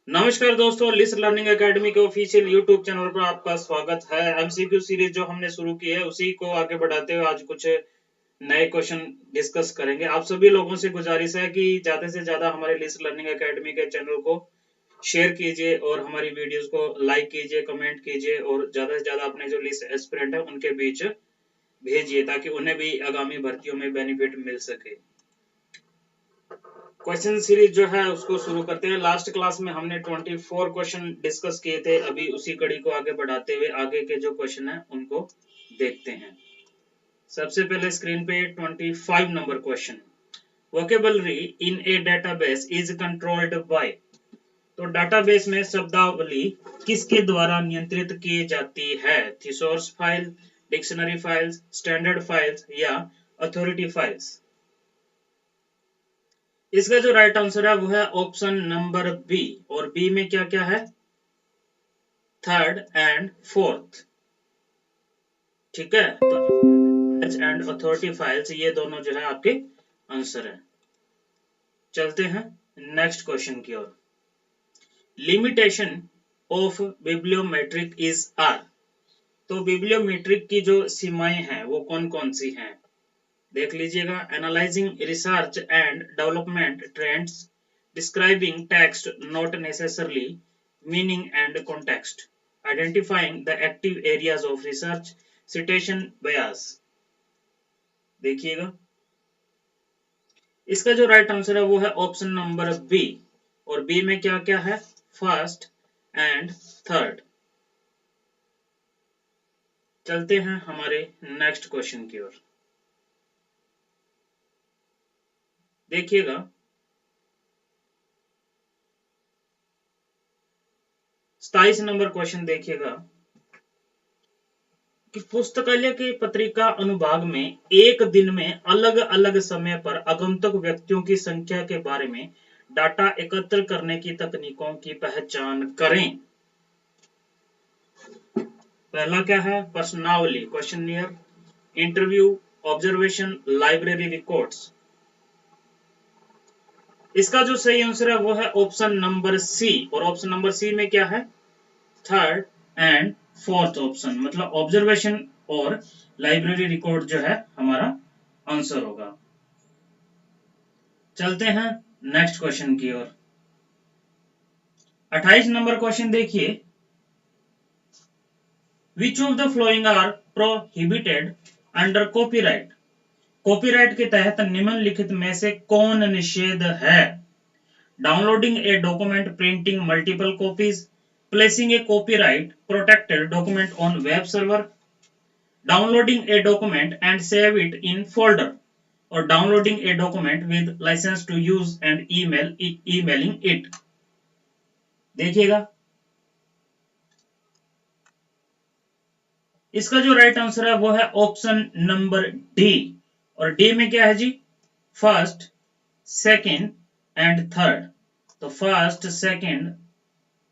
नमस्कार दोस्तों, list learning academy के ऑफिशियल यूट्यूब चैनल पर आपका स्वागत है। एमसीक्यू सीरीज जो हमने शुरू की है उसी को आगे बढ़ाते हुए आज कुछ नए क्वेश्चन डिस्कस करेंगे। आप सभी लोगों से गुजारिश है कि ज्यादा से ज्यादा हमारे लिस्ट लर्निंग एकेडमी के चैनल को शेयर कीजिए और हमारी वीडियोस को लाइक कीजिए, कमेंट कीजिए और ज्यादा से ज्यादा अपने जो लिस्ट एस्पिरेंट है उनके बीच भेजिए ताकि उन्हें भी आगामी भर्तियों में बेनिफिट मिल सके। क्वेश्चन सीरीज जो है उसको शुरू करते हैं। लास्ट क्लास में हमने 24 क्वेश्चन डिस्कस किए थे। अभी उसी कड़ी को आगे बढ़ाते हुए आगे के जो क्वेश्चन है उनको देखते हैं। सबसे पहले स्क्रीन पे 25 number question, vocabulary in A database is controlled by. तो डेटाबेस में शब्दावली किसके द्वारा नियंत्रित की जाती है? Thesaurus file, dictionary files, standard files या अथॉरिटी फाइल्स? इसका जो राइट आंसर है वो है ऑप्शन नंबर बी। और बी में क्या क्या है? Third and fourth. ठीक है, तो एंड अथॉरिटी फाइल्स ये दोनों जो है आपके आंसर है। चलते हैं नेक्स्ट क्वेश्चन की ओर। Limitation of bibliometric is are. तो बिब्लियोमेट्रिक की जो सीमाएं हैं वो कौन कौन सी हैं? देख लीजिएगा। Analysing research and development trends, describing text not necessarily meaning and context, identifying the active areas of research, citation Beas. देखिएगा, इसका जो राइट आंसर है वो है ऑप्शन नंबर बी। और बी में क्या क्या है? First and third. चलते हैं हमारे नेक्स्ट क्वेश्चन की ओर। देखिएगा, 27 नंबर क्वेश्चन देखिएगा कि पुस्तकालय की पत्रिका अनुभाग में एक दिन में अलग अलग समय पर आगंतुक व्यक्तियों की संख्या के बारे में डाटा एकत्र करने की तकनीकों की पहचान करें। पहला क्या है? प्रश्नावली, questionnaire, interview, observation, library records. इसका जो सही आंसर है वो है ऑप्शन नंबर सी। और ऑप्शन नंबर सी में क्या है? थर्ड एंड फोर्थ ऑप्शन, मतलब ऑब्जर्वेशन और लाइब्रेरी रिकॉर्ड जो है हमारा आंसर होगा। चलते हैं नेक्स्ट क्वेश्चन की ओर। 28 नंबर क्वेश्चन देखिए, which of the following are prohibited under copyright. Copyright के तहत निम्नलिखित में से कौन निषेध है? Downloading a document, printing multiple copies, placing a copyright protected document on web server, downloading a document and save it in folder, और downloading a document with license to use and emailing it. देखिएगा, इसका जो right answer है वो है option number D. और D में क्या है जी? First, second and third. तो first, second,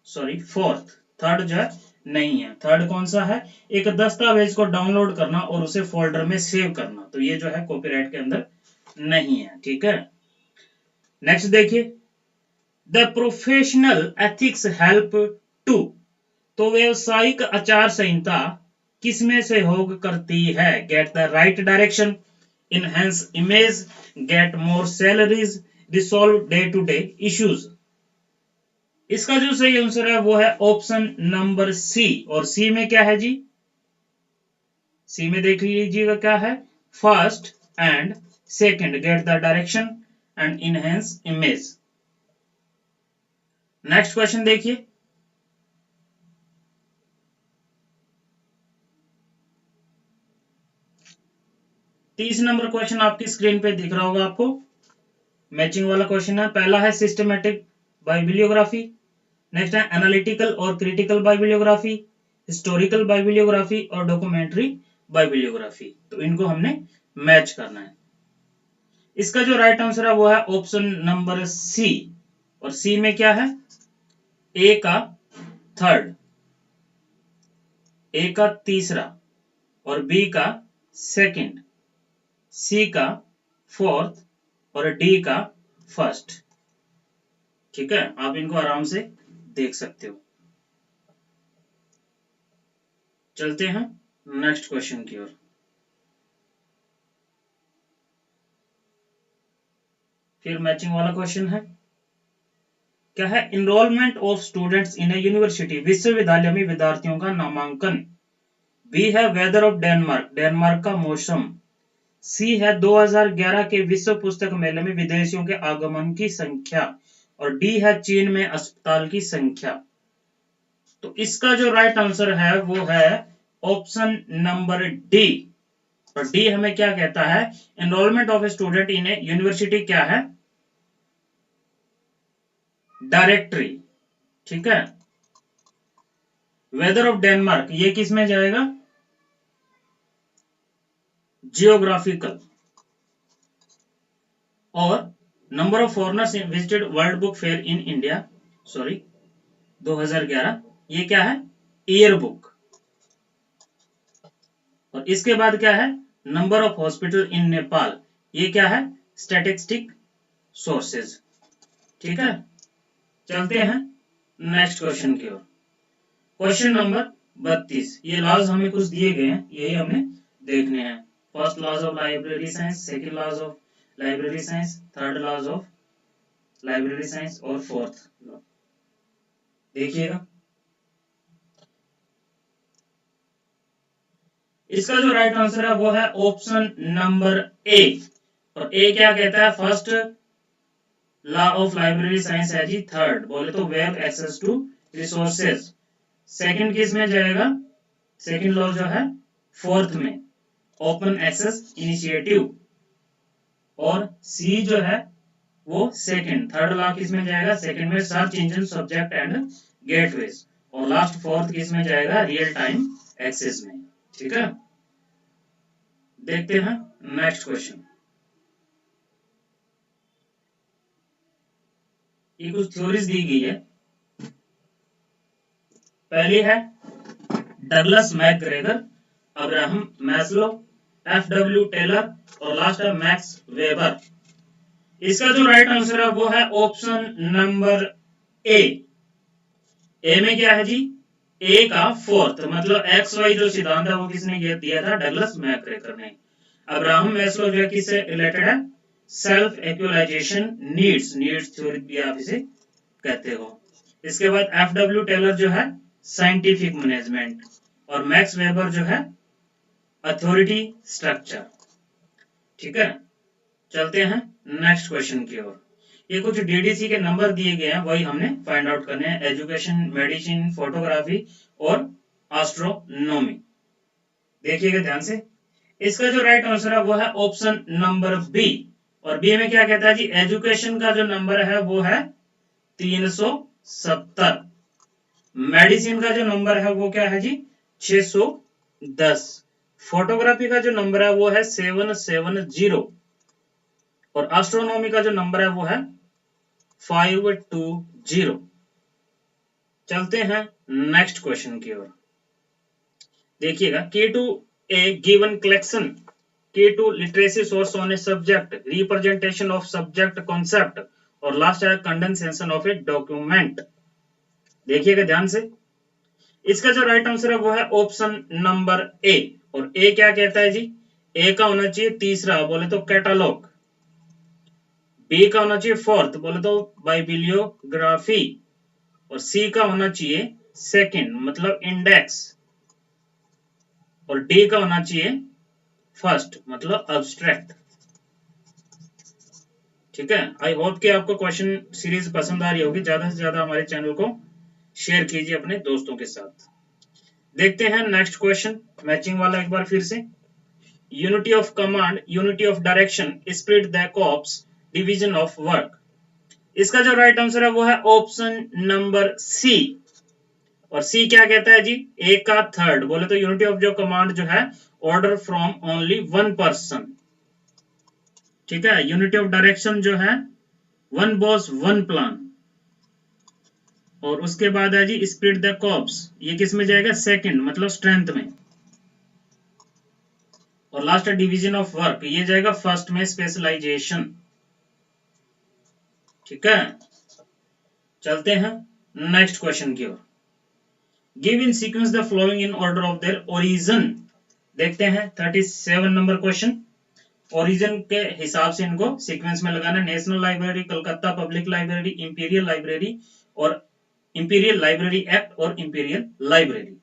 sorry fourth, third जो है नहीं है। थर्ड कौन सा है? एक दस्तावेज को डाउनलोड करना और उसे फोल्डर में सेव करना, तो ये जो है कॉपीराइट के अंदर नहीं है। ठीक है, नेक्स्ट देखिए, the professional ethics help to. तो व्यवसायिक आचार संहिता किसमें सहयोग करती है? Get the right direction, enhance image, get more salaries, resolve day to day issues. इसका जो सही आंसर है वो है ऑप्शन नंबर सी। और सी में क्या है जी? सी में देख लीजिएगा क्या है? First and second, get the direction and enhance image. Next question देखिए, 30 नंबर क्वेश्चन आपकी स्क्रीन पे दिख रहा होगा आपको। मैचिंग वाला क्वेश्चन है। पहला है सिस्टमैटिक बाइबिलियोग्राफी, नेक्स्ट है एनालिटिकल और क्रिटिकल बाइबिलियोग्राफी, हिस्टोरिकल बाइबिलियोग्राफी और डॉक्यूमेंट्री बाइबिलियोग्राफी। तो इनको हमने मैच करना है। इसका जो राइट आंसर है वो है ऑप्शन नंबर सी। और सी में क्या है? ए का थर्ड, ए का तीसरा, और बी का सेकंड, सी का फोर्थ और डी का फर्स्ट। ठीक है, आप इनको आराम से देख सकते हो। चलते हैं नेक्स्ट क्वेश्चन की ओर। फिर मैचिंग वाला क्वेश्चन है, क्या है? Enrolment of students in a university, विश्वविद्यालय में विद्यार्थियों का नामांकन। बी है वेदर ऑफ डेनमार्क, डेनमार्क का मौसम। सी है 2011 के विश्व पुस्तक मेले में विदेशियों के आगमन की संख्या। और डी है चीन में अस्पताल की संख्या। तो इसका जो राइट आंसर है वो है ऑप्शन नंबर डी। और डी हमें क्या कहता है? Enrolment of a student in a university क्या है? डायरेक्टरी। ठीक है। वेदर ऑफ डेनमार्क ये किस में जाएगा? जियोग्राफिकल। और number of foreigners visited world book fair in India, sorry 2011, ये क्या है? Year book. और इसके बाद क्या है? Number of hospital in Nepal, ये क्या है? Statistic sources. ठीक है। चलते हैं नेक्स्ट क्वेश्चन की ओर। Question number 32। ये लॉज हमें कुछ दिए गए हैं, यही हमें देखने हैं। First laws of library science, second laws of library science, third laws of library science और फोर्थ लॉ। देखिएगा, इसका जो राइट आंसर है वो है ऑप्शन नंबर ए। और ए क्या कहता है? First law of library science है जी थर्ड, बोले तो web access to resources. Second किस में जाएगा? सेकंड लॉ जो है फोर्थ में, ओपन एक्सेस इनिशिएटिव। और सी जो है वो सेकंड, थर्ड लॉ किस में जाएगा? सेकंड में, search engine subject and gateways. और लास्ट फोर्थ किस में जाएगा? रियल टाइम एक्सेस में। ठीक है। देखते हैं नेक्स्ट क्वेश्चन। ये कुछ थ्योरीज दी गई है। पहली है Douglas McGregor, Abraham Maslow, F W. Taylor और लास्ट है मैक्स वेबर। इसका जो राइट आंसर है वो है ऑप्शन नंबर ए। ए में क्या है जी? ए का फोर्थ, मतलब एक्स वाई जो सिद्धांत है वो किसने दिया था? डगलस मैकग्रेगर ने। अब्राहम मैस्लो जो है किससे रिलेटेड है? Self actualisation needs, needs theory भी आप इसे कहते हो। इसके बाद एफ.डब्ल्यू. टेलर जो है साइंटिफिक मैनेजमेंट। और मैक्स वेबर जो है अथॉरिटी स्ट्रक्चर। ठीक है। चलते हैं नेक्स्ट क्वेश्चन की ओर। ये कुछ डीडीसी के नंबर दिए गए हैं, वही हमने फाइंड आउट करने हैं। एजुकेशन, मेडिसिन, फोटोग्राफी और एस्ट्रोनॉमी। देखिएगा ध्यान से। इसका जो राइट आंसर है वो है ऑप्शन नंबर बी। और बी में क्या कहता है जी? एजुकेशन का जो नंबर है वो है 370। मेडिसिन का जो नंबर है वो क्या है जी? 610। फोटोग्राफी का जो नंबर है वो है 770। और एस्ट्रोनॉमी का जो नंबर है वो है 520। चलते हैं नेक्स्ट क्वेश्चन की ओर। देखिएगा, key to a given collection, key to literacy source on a subject, representation of subject concept और लास्ट है कंडेंसेशन ऑफ ए डॉक्यूमेंट। देखिएगा ध्यान से। इसका जो राइट आंसर है वो है ऑप्शन नंबर ए। और ए क्या कहता है जी? ए का होना चाहिए तीसरा, बोले तो कैटालॉग। बी का होना चाहिए फोर्थ, बोले तो बाइबिलियोग्राफी। और सी का होना चाहिए सेकंड, मतलब इंडेक्स। और डी का होना चाहिए फर्स्ट, मतलब अब्स्ट्रैक्ट। ठीक है। आई होप कि आपको क्वेश्चन सीरीज पसंद आ रही होगी। ज्यादा से ज्यादा हमारे चैनल को शेयर कीजिए अपने दोस्तों के साथ। देखते हैं नेक्स्ट क्वेश्चन, मैचिंग वाला एक बार फिर से। Unity of command, unity of direction, split the corps, division of work. इसका जो राइट आंसर है वो है ऑप्शन नंबर सी। और सी क्या कहता है जी? ए का थर्ड, बोले तो यूनिटी ऑफ जो कमांड जो है, order from only one person. ठीक है। यूनिटी ऑफ डायरेक्शन जो है, वन बॉस वन प्लान। और उसके बाद है जी स्प्लिट द कॉर्प्स, ये किस में जाएगा? सेकंड, मतलब स्ट्रेंथ में। और लास्ट है डिवीजन ऑफ वर्क, ये जाएगा फर्स्ट में, स्पेशलाइजेशन। ठीक है। चलते हैं नेक्स्ट क्वेश्चन की ओर। Give in sequence the following in order of their origin. देखते हैं 37 नंबर क्वेश्चन। ओरिजिन के हिसाब से इनको सीक्वेंस में लगाना। National library, Calcutta public library, imperial library और इंपीरियल लाइब्रेरी एक्ट और इंपीरियल लाइब्रेरी।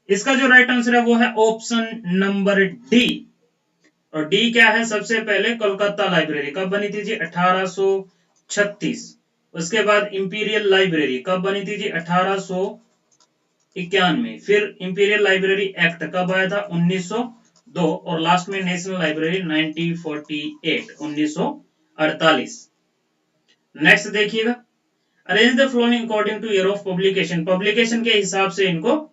इसका जो राइट आंसर है वो है ऑप्शन नंबर डी। और डी क्या है? सबसे पहले कोलकाता लाइब्रेरी कब बनी थी जी? 1836। उसके बाद इंपीरियल लाइब्रेरी कब बनी थी जी? 1891। फिर इंपीरियल लाइब्रेरी एक्ट कब आया था? 1902। और लास्ट में नेशनल लाइब्रेरी 1948, 1948। नेक्स्ट देखिएगा, arrange the flowing according two year of publication. Publication के हिसाब से इनको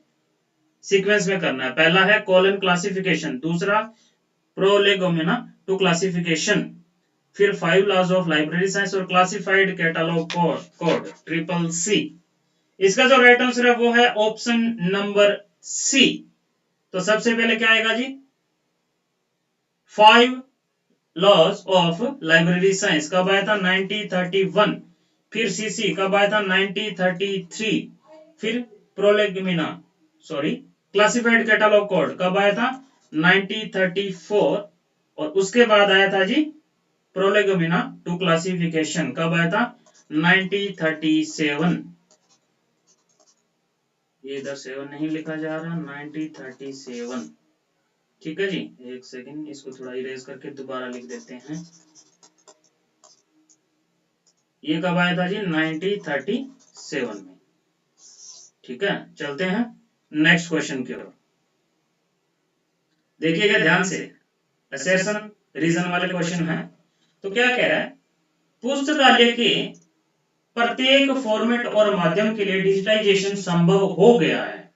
सीक्वेंस में करना है। पहला है कॉलम क्लासिफिकेशन, दूसरा प्रोलेगोमेना टू क्लासिफिकेशन, फिर 5 लॉज ऑफ लाइब्रेरी साइंस और classified catalogue code triple C. इसका जो राइट आंसर है वो है ऑप्शन नंबर सी। तो सबसे पहले क्या आएगा जी? 5 लॉज ऑफ लाइब्रेरी साइंस कब आया था? 1931। फिर सीसी कब आया था? 1933। फिर प्रोलेगोमेना क्लासिफाइड कैटलॉग कोड कब आया था? 1934। और उसके बाद आया था जी प्रोलेगोमेना टू क्लासिफिकेशन कब आया था? 1937। ये इधर 7 नहीं लिखा जा रहा, 1937। ठीक है जी, एक सेकंड, इसको थोड़ा इरेज करके दोबारा लिख देते हैं। ये कब आया था जी? 1937 में। ठीक है, चलते हैं नेक्स्ट क्वेश्चन की ओर। देखिएगा ध्यान से, असर्शन रीजन वाले क्वेश्चन है। तो क्या कह रहा है? पुस्तकालय के प्रत्येक फॉर्मेट और माध्यम के लिए डिजिटाइजेशन संभव हो गया है।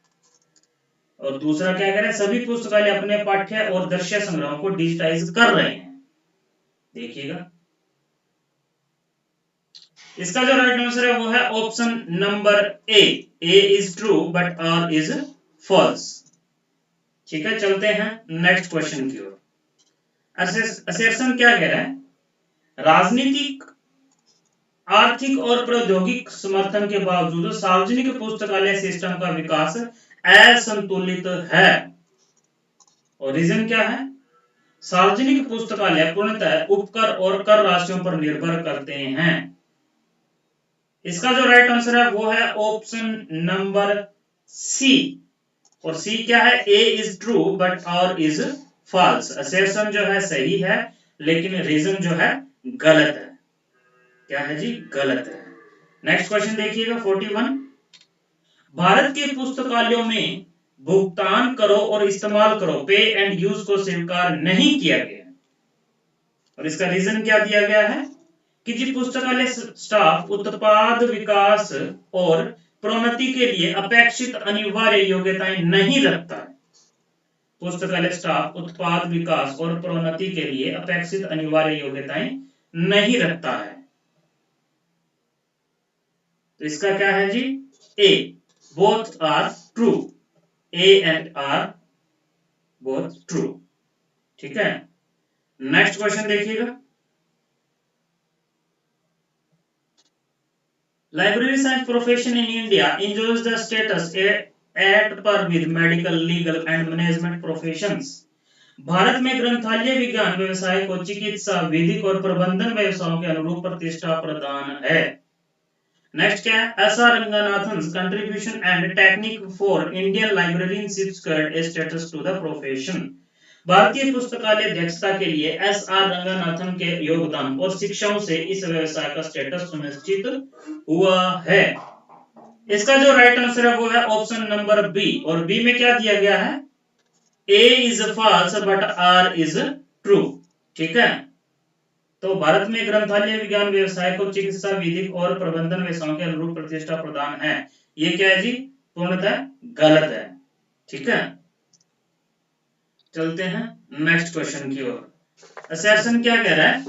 और दूसरा क्या कह रहा है? सभी पुस्तकालय अपने पाठ्य और दृश्य संग्रहों को डिजिटाइज कर रहे हैं। देखिएगा, इसका जो राइट आंसर है वो है option number A. A is true but R is false. ठीक है, चलते हैं नेक्स्ट क्वेश्चन की ओर। असर्शन क्या कह रहा है? राजनीतिक, आर्थिक और प्रौद्योगिक समर्थन के बावजूद सार्वजनिक पुस्तकालय सिस्टम का विकास असंतुलित है। और रीजन क्या है? सार्वजनिक पुस्तकालय पूर्णतः उपकर और कर राशियों पर निर्भर करते हैं। इसका जो राइट आंसर है वो है ऑप्शन नंबर सी। और सी क्या है? A is true but R is false. Assertion जो है सही है, लेकिन रीजन जो है गलत है। क्या है जी? गलत है। नेक्स्ट क्वेश्चन देखिएगा 41। भारत के पुस्तकालयों में भुगतान करो और इस्तेमाल करो, पे एंड यूज को स्वीकार नहीं किया गया। और इसका रीजन क्या दिया गया है? कि जी पुस्तकालय स्टाफ उत्पाद विकास और प्रोन्नति के लिए अपेक्षित अनिवार्य योग्यताएं नहीं रखता है। पुस्तकालय स्टाफ उत्पाद विकास और प्रोन्नति के लिए अपेक्षित अनिवार्य योग्यताएं नहीं रखता है। तो इसका क्या है जी? A, both R true. A and R both true. ठीक है, नेक्स्ट क्वेश्चन देखिएगा। Library science profession in India enjoys the status at par with medical, legal and management professions। Bharat में ग्रंथालय विज्ञान व्यवसाय को चिकित्सा, विधिक और प्रबंधन व्यवसायों के अनुरूप प्रतिष्ठा प्रदान है। नेक्स्ट क्या है? S R Ranganathan contribution and technique for Indian librarianship secured a status to the profession. भारतीय पुस्तकालय अध्यक्षता के लिए एस आर रंगनाथन के योगदान और शिक्षाओं से इस व्यवसाय का स्टेटस सुनिश्चित हुआ है। इसका जो राइट आंसर है वो है ऑप्शन नंबर बी। और बी में क्या दिया गया है? A is false but R is true. ठीक है, तो भारत में ग्रंथालय विज्ञान व्यवसाय को चिकित्सा, विधिक और प्रबंधन व्यवसायों के अनुरूप प्रतिष्ठा प्रदान है। ये क्या है जी? पूर्णतः गलत है। ठीक है, चलते हैं नेक्स्ट क्वेश्चन की ओर। असर्शन क्या कह रहा है?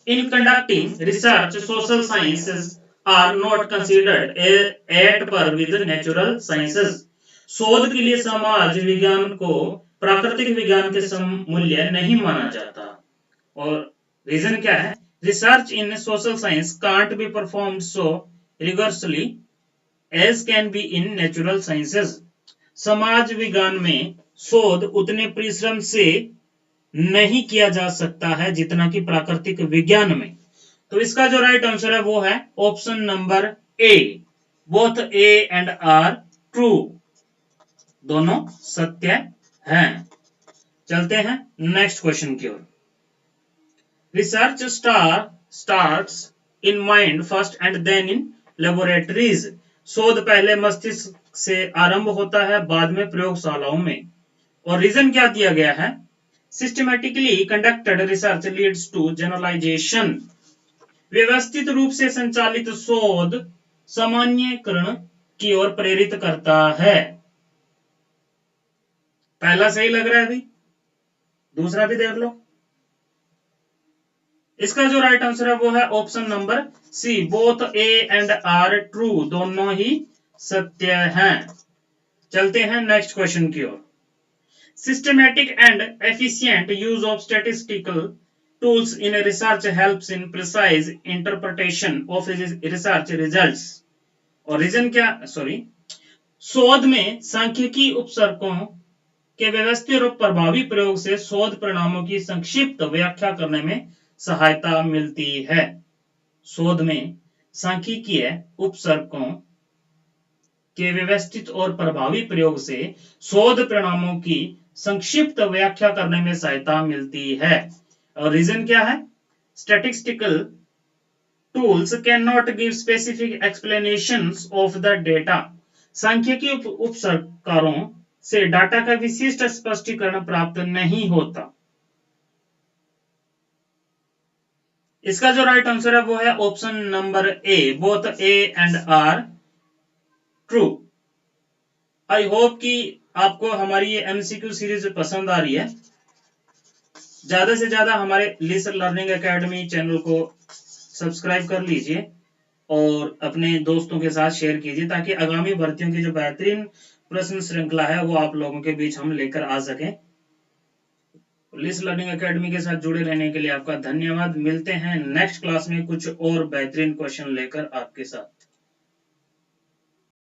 In conducting research social sciences are not considered at par with natural sciences. शोध के लिए समाज विज्ञान को प्राकृतिक विज्ञान के सममूल्य नहीं माना जाता। और रीजन क्या है? Research in social science can't be performed so rigorously as can be in natural sciences. समाज विज्ञान में शोध उतने परिश्रम से नहीं किया जा सकता है जितना कि प्राकृतिक विज्ञान में। तो इसका जो राइट आंसर है वो है option number A, both A and are true, दोनों सत्य हैं। चलते हैं नेक्स्ट क्वेश्चन की ओर। Research starts in mind first and then in laboratories. शोध पहले मस्तिष्क से आरंभ होता है, बाद में प्रयोगशालाओं में। और रीजन क्या दिया गया है? Systematically conducted research leads to generalisation. व्यवस्थित रूप से संचालित शोध सामान्यकरण की ओर प्रेरित करता है। पहला सही लग रहा है अभी, दूसरा भी देख लो। इसका जो राइट आंसर है वो है option number C, both A and are true, दोनों ही सत्य हैं। चलते हैं नेक्स्ट क्वेश्चन की ओर। Systematic and efficient use of statistical tools in research helps in precise interpretation of research results। और रीजन क्या, शोध में सांख्यिकी उपसर्गों के व्यवस्थित और प्रभावी प्रयोग से शोध परिणामों की संक्षिप्त व्याख्या करने में सहायता मिलती है। शोध में सांख्यिकीय उपसर्गों के व्यवस्थित और प्रभावी प्रयोग से शोध परिणामों की संक्षिप्त व्याख्या करने में सहायता मिलती है। और रीजन क्या है? Statistical tools can not give specific explanations of the data. सांख्यिकी उपसर्गकारों से डाटा का विशिष्ट स्पष्टीकरण प्राप्त नहीं होता। इसका जो राइट आंसर है वो है option number A, both A and are true. I hope कि आपको हमारी ये एमसीक्यू सीरीज पसंद आ रही है। ज्यादा से ज्यादा हमारे लिसन लर्निंग एकेडमी चैनल को सब्सक्राइब कर लीजिए और अपने दोस्तों के साथ शेयर कीजिए, ताकि आगामी भर्तियों की जो बेहतरीन प्रश्न श्रृंखला है वो आप लोगों के बीच हम लेकर आ सकें। लिसन लर्निंग एकेडमी के साथ जुड़े रहने के लिए आपका धन्यवाद। मिलते हैं नेक्स्ट क्लास में कुछ और बेहतरीन क्वेश्चन लेकर आपके साथ।